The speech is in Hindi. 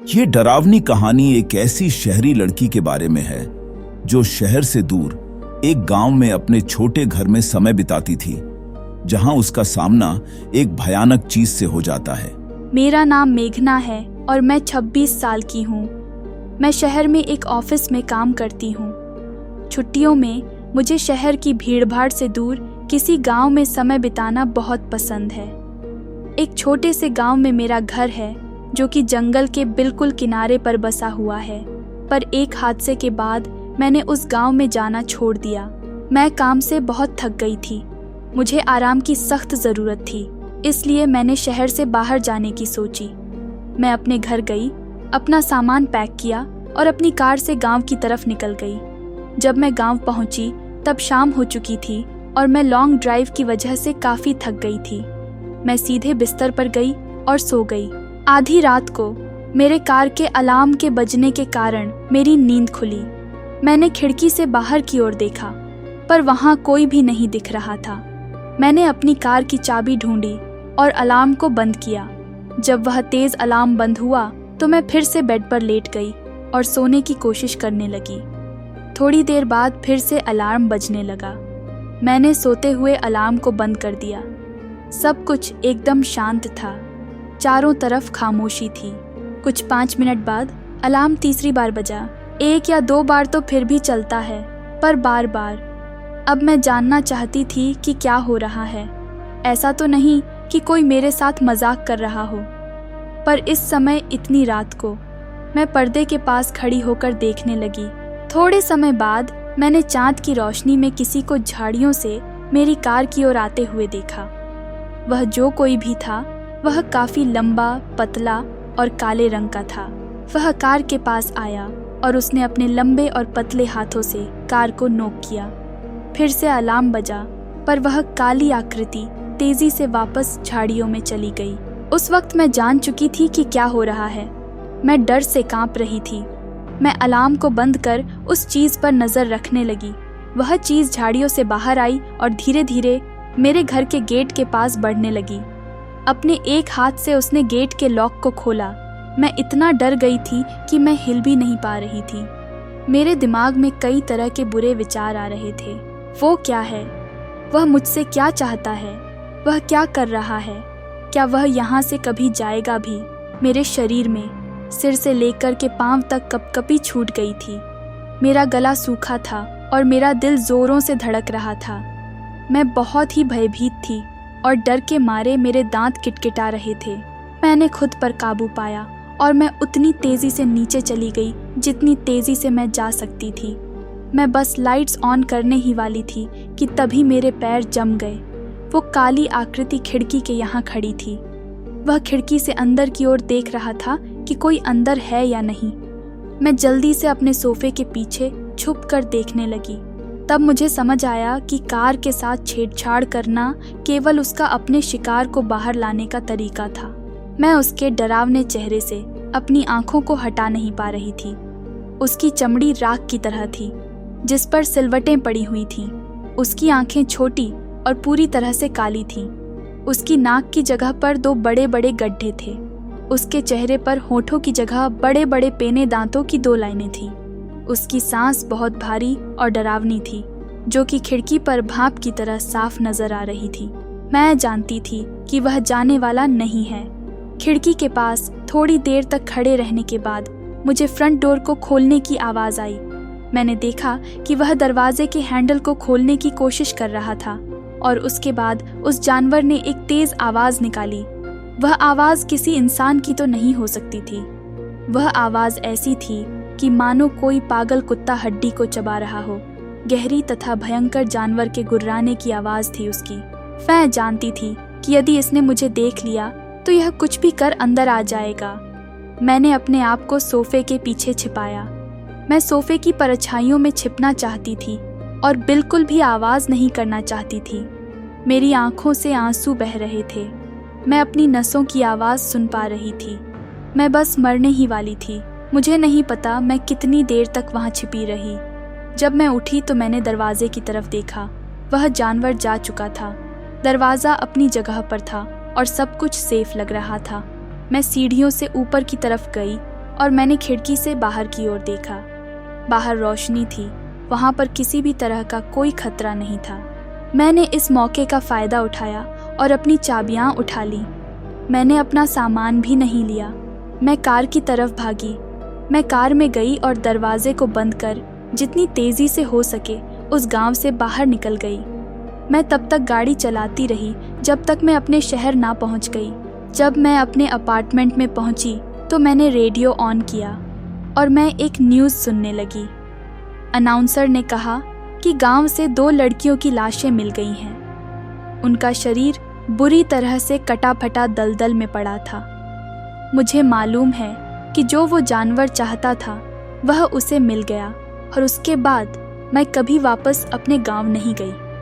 ये डरावनी कहानी एक ऐसी शहरी लड़की के बारे में है जो शहर से दूर एक गांव में अपने छोटे घर में समय बिताती थी, जहां उसका सामना एक भयानक चीज से हो जाता है। मेरा नाम मेघना है और मैं 26 साल की हूँ। मैं शहर में एक ऑफिस में काम करती हूँ। छुट्टियों में मुझे शहर की भीड़भाड़ से दूर किसी गांव में समय बिताना बहुत पसंद है। एक छोटे से गांव में मेरा घर है जो कि जंगल के बिल्कुल किनारे पर बसा हुआ है, पर एक हादसे के बाद मैंने उस गांव में जाना छोड़ दिया। मैं काम से बहुत थक गई थी। मुझे आराम की सख्त ज़रूरत थी, इसलिए मैंने शहर से बाहर जाने की सोची। मैं अपने घर गई, अपना सामान पैक किया और अपनी कार से गांव की तरफ निकल गई। जब मैं गांव पहुंची तब शाम हो चुकी थी और मैं लॉन्ग ड्राइव की वजह से काफ़ी थक गई थी। मैं सीधे बिस्तर पर गई और सो गई। आधी रात को मेरे कार के अलार्म के बजने के कारण मेरी नींद खुली। मैंने खिड़की से बाहर की ओर देखा, पर वहाँ कोई भी नहीं दिख रहा था। मैंने अपनी कार की चाबी ढूंढी और अलार्म को बंद किया। जब वह तेज़ अलार्म बंद हुआ तो मैं फिर से बेड पर लेट गई और सोने की कोशिश करने लगी। थोड़ी देर बाद फिर से अलार्म बजने लगा। मैंने सोते हुए अलार्म को बंद कर दिया। सब कुछ एकदम शांत था। चारों तरफ खामोशी थी। कुछ 5 मिनट बाद अलार्म तीसरी बार बजा। 1 या 2 बार तो फिर भी चलता है, पर बार बार। अब मैं जानना चाहती थी कि क्या हो रहा है। ऐसा तो नहीं कि कोई मेरे साथ मजाक कर रहा हो। पर इस समय इतनी रात को मैं पर्दे के पास खड़ी होकर देखने लगी। थोड़े समय बाद मैंने चांद की रोशनी में किसी को झाड़ियों से मेरी कार की ओर आते हुए देखा। वह जो कोई भी था वह काफ़ी लंबा, पतला और काले रंग का था। वह कार के पास आया और उसने अपने लंबे और पतले हाथों से कार को नोक किया। फिर से अलार्म बजा, पर वह काली आकृति तेजी से वापस झाड़ियों में चली गई। उस वक्त मैं जान चुकी थी कि क्या हो रहा है। मैं डर से कांप रही थी। मैं अलार्म को बंद कर उस चीज़ पर नज़र रखने लगी। वह चीज़ झाड़ियों से बाहर आई और धीरे धीरे मेरे घर के गेट के पास बढ़ने लगी। अपने एक हाथ से उसने गेट के लॉक को खोला। मैं इतना डर गई थी कि मैं हिल भी नहीं पा रही थी। मेरे दिमाग में कई तरह के बुरे विचार आ रहे थे। वो क्या है? वह मुझसे क्या चाहता है? वह क्या कर रहा है? क्या वह यहाँ से कभी जाएगा भी? मेरे शरीर में सिर से लेकर के पांव तक कपकपी छूट गई थी। मेरा गला सूखा था और मेरा दिल जोरों से धड़क रहा था। मैं बहुत ही भयभीत थी और डर के मारे मेरे दांत किटकिटा रहे थे। मैंने खुद पर काबू पाया और मैं उतनी तेज़ी से नीचे चली गई जितनी तेज़ी से मैं जा सकती थी। मैं बस लाइट्स ऑन करने ही वाली थी कि तभी मेरे पैर जम गए। वो काली आकृति खिड़की के यहाँ खड़ी थी। वह खिड़की से अंदर की ओर देख रहा था कि कोई अंदर है या नहीं। मैं जल्दी से अपने सोफे के पीछे छुप कर देखने लगी। तब मुझे समझ आया कि कार के साथ छेड़छाड़ करना केवल उसका अपने शिकार को बाहर लाने का तरीका था। मैं उसके डरावने चेहरे से अपनी आंखों को हटा नहीं पा रही थी। उसकी चमड़ी राख की तरह थी, जिस पर सिलवटें पड़ी हुई थीं। उसकी आंखें छोटी और पूरी तरह से काली थीं। उसकी नाक की जगह पर 2 बड़े बड़े गड्ढे थे। उसके चेहरे पर होठों की जगह बड़े बड़े पेने दांतों की 2 लाइनें थीं। उसकी सांस बहुत भारी और डरावनी थी, जो कि खिड़की पर भाप की तरह साफ नजर आ रही थी। मैं जानती थी कि वह जाने वाला नहीं है। खिड़की के पास थोड़ी देर तक खड़े रहने के बाद मुझे फ्रंट डोर को खोलने की आवाज़ आई। मैंने देखा कि वह दरवाजे के हैंडल को खोलने की कोशिश कर रहा था और उसके बाद उस जानवर ने एक तेज़ आवाज़ निकाली। वह आवाज़ किसी इंसान की तो नहीं हो सकती थी। वह आवाज़ ऐसी थी कि मानो कोई पागल कुत्ता हड्डी को चबा रहा हो। गहरी तथा भयंकर जानवर के गुर्राने की आवाज़ थी उसकी। मैं जानती थी कि यदि इसने मुझे देख लिया तो यह कुछ भी कर अंदर आ जाएगा। मैंने अपने आप को सोफे के पीछे छिपाया। मैं सोफे की परछाइयों में छिपना चाहती थी और बिल्कुल भी आवाज़ नहीं करना चाहती थी। मेरी आंखों से आंसू बह रहे थे। मैं अपनी नसों की आवाज़ सुन पा रही थी। मैं बस मरने ही वाली थी। मुझे नहीं पता मैं कितनी देर तक वहाँ छिपी रही। जब मैं उठी तो मैंने दरवाजे की तरफ देखा। वह जानवर जा चुका था। दरवाज़ा अपनी जगह पर था और सब कुछ सेफ लग रहा था। मैं सीढ़ियों से ऊपर की तरफ गई और मैंने खिड़की से बाहर की ओर देखा। बाहर रोशनी थी, वहाँ पर किसी भी तरह का कोई खतरा नहीं था। मैंने इस मौके का फ़ायदा उठाया और अपनी चाबियाँ उठा ली। मैंने अपना सामान भी नहीं लिया। मैं कार की तरफ भागी। मैं कार में गई और दरवाजे को बंद कर जितनी तेज़ी से हो सके उस गांव से बाहर निकल गई। मैं तब तक गाड़ी चलाती रही जब तक मैं अपने शहर ना पहुंच गई। जब मैं अपने अपार्टमेंट में पहुंची तो मैंने रेडियो ऑन किया और मैं एक न्यूज़ सुनने लगी। अनाउंसर ने कहा कि गांव से 2 लड़कियों की लाशें मिल गई हैं। उनका शरीर बुरी तरह से कटा फटा दलदल में पड़ा था। मुझे मालूम है कि जो वो जानवर चाहता था वह उसे मिल गया और उसके बाद मैं कभी वापस अपने गांव नहीं गई।